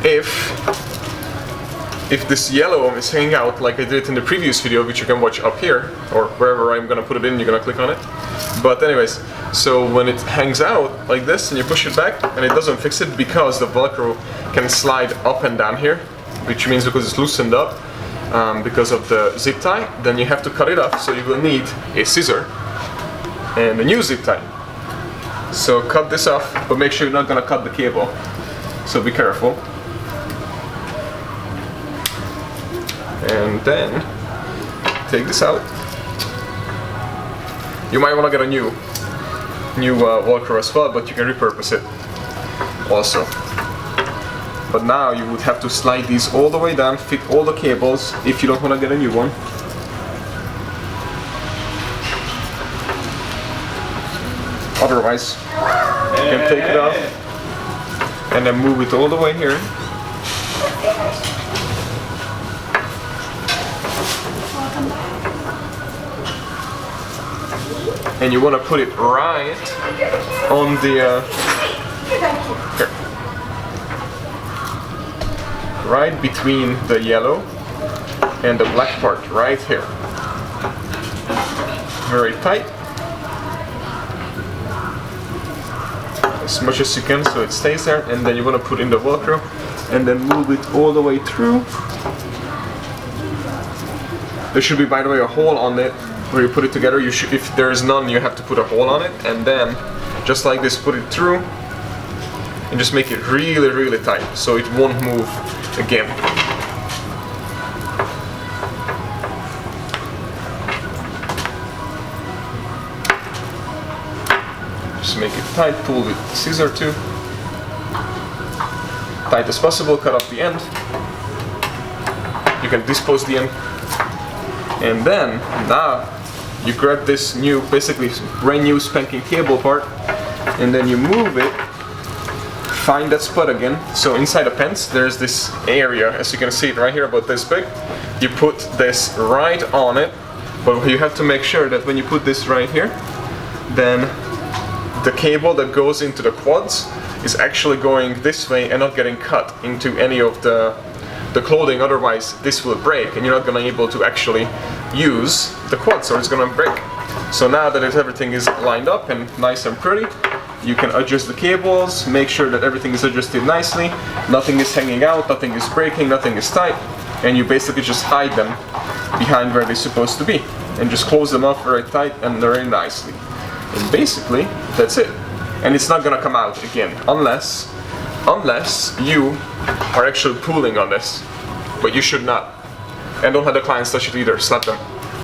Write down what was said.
if this yellow is hanging out like I did in the previous video, which you can watch up here, or wherever I'm gonna put it in, you're gonna click on it. But anyways, so when it hangs out like this and you push it back and it doesn't fix it because the velcro can slide up and down here, which means because it's loosened up because of the zip tie, then you have to cut it off, so you will need a scissor and a new zip tie. So cut this off, but make sure you're not gonna cut the cable, so be careful. And then take this out. You might want to get a new velcro as well, but you can repurpose it also. But now you would have to slide these all the way down, fit all the cables if you don't want to get a new one. Otherwise, you can take it off and then move it all the way here. And you want to put it right on the here. Right between the yellow and the black part, right here. Very tight. As much as you can so it stays there, and then you want to put in the velcro and then move it all the way through. There should be, by the way, a hole on it where you put it together. You should, if there is none, you have to put a hole on it, and then just like this, put it through and just make it really, really tight so it won't move again. Just make it tight, pull with scissor too. Tight as possible, cut off the end. You can dispose the end. And then, now, you grab this new, basically brand new spanking cable part, and then you move it, find that spot again. So inside the pants, there's this area, as you can see it right here, about this big. You put this right on it, but you have to make sure that when you put this right here, then the cable that goes into the quads is actually going this way and not getting cut into any of the clothing, otherwise this will break and you're not going to be able to actually use the quads, or it's going to break. So now that everything is lined up and nice and pretty, you can adjust the cables, make sure that everything is adjusted nicely, nothing is hanging out, nothing is breaking, nothing is tight, and you basically just hide them behind where they're supposed to be and just close them up very tight and very nicely. And basically that's it. And it's not going to come out again unless you are actually pulling on this, but you should not. And don't let the clients touch it either, slap them.